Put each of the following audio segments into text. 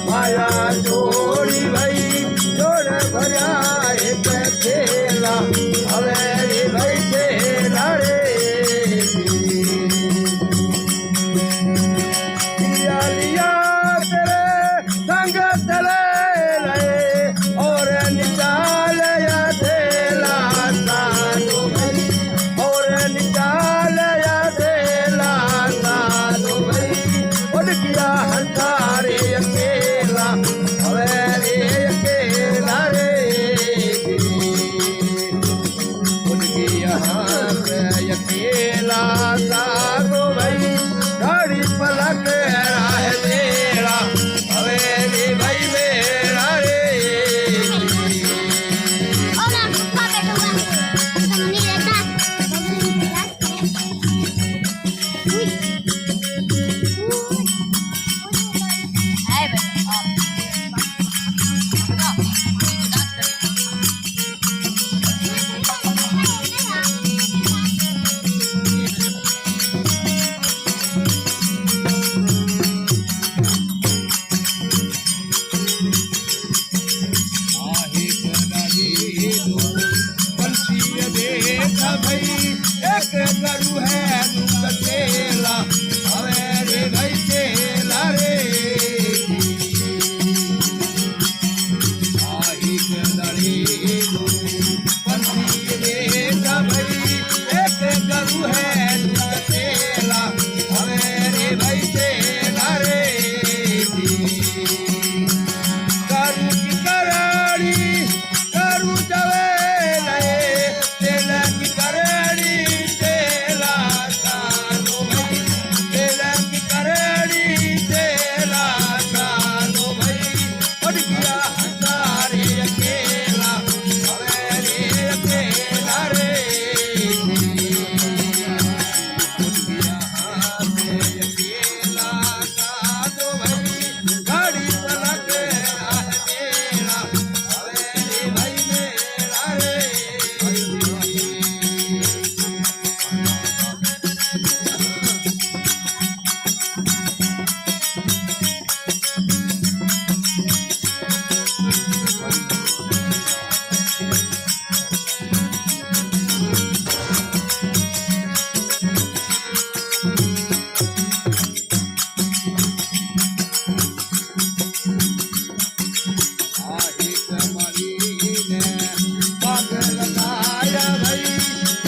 माया जोड़ी भाई जोड़ भरिया एक खेला हवे भाई खेला रे लिया तेरे संग चले रहे और निकाल या देला सानो भाई और निकाल या देला सानो भाई उड़ गया हंसारे अकेला हवे रे अकेला रे उड़ गया अकेला सानो भाई गाड़ी पलक राह मेरा हवे रे भाई मेरा रे एक करू है अकेला हवे रे भाई खेला रे एक लड़ी पंछी देखा भाई एक करू है अकेला हवे रे भाई खेला रे करू की कराड़ी करू जवे लए तेल की कराड़ी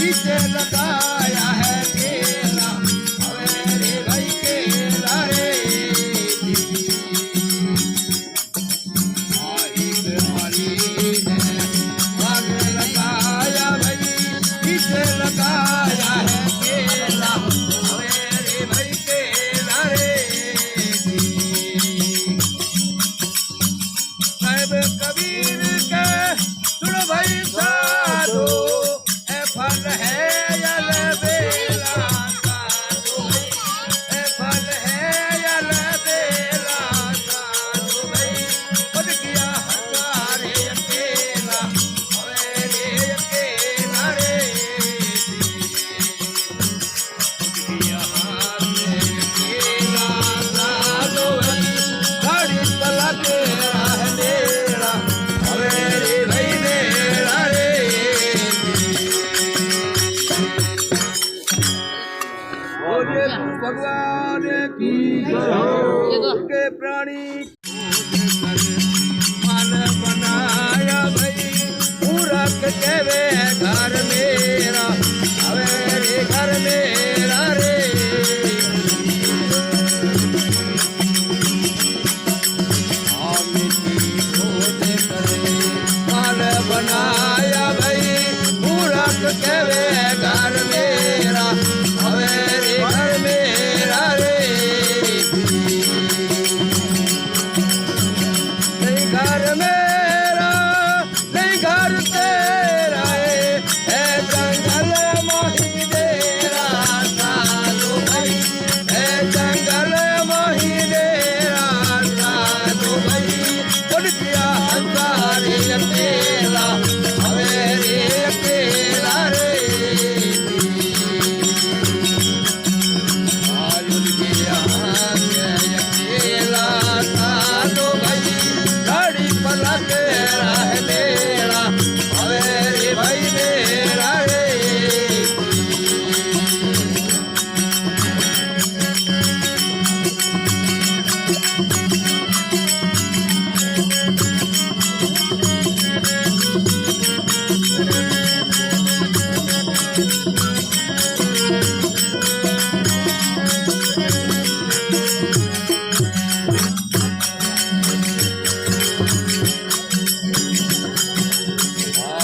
लगाया है केला हवे रे भाई केला रे माली ने बाग लगाया भाई इसे लगाया है केला हवे रे भाई केला रे साहिब कबीर के सुन भाई साधो फल है यल बेला साधु भाई फल है यल बेला साधु भाई उड़ गया हमारे अकेला हवे रे अकेला रे उड़ गया हमारे अकेला साधु भाई गाड़ी पलक राह मेरा हवे रे भाई मेरा रे भगवान की के प्राणी मन बनाया भाई पूरा केवे घर मेरा हवे रे घर मेरा रे मन बनाया भाई पूरा केवे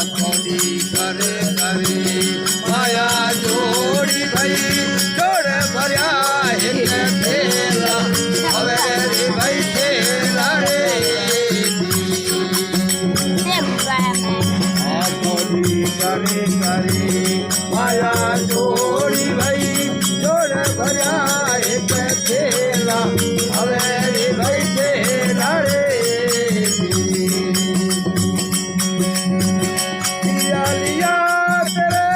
करे करे माया जोड़ी भाई जोड़ भरिया एक थेला हवे रे भाई थेला रे करे करे माया जोड़ी भाई जोड़ भरिया एक थेला हवे रे भाई थेला रे लिया तेरे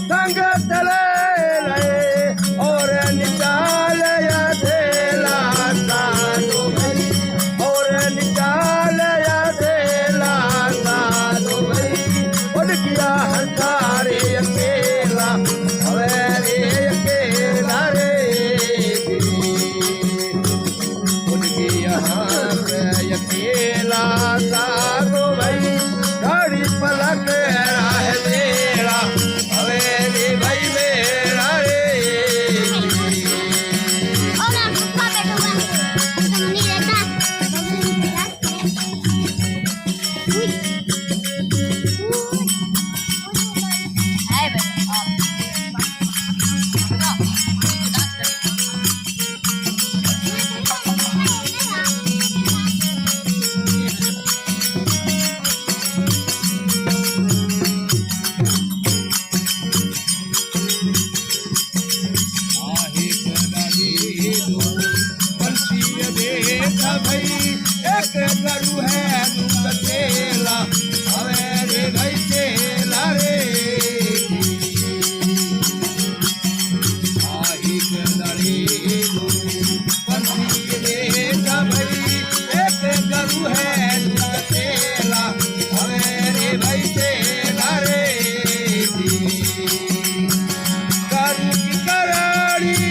संग चले रहे और निकाल या थेला साधु भाई और निकाल या थेला साधु भाई उठ गया हंसारे अकेला हवे रे अकेला रे उठ गया अकेला साधु भाई गाड़ी पलट राह तेरा हवेली भाई मेरा रे भाई एक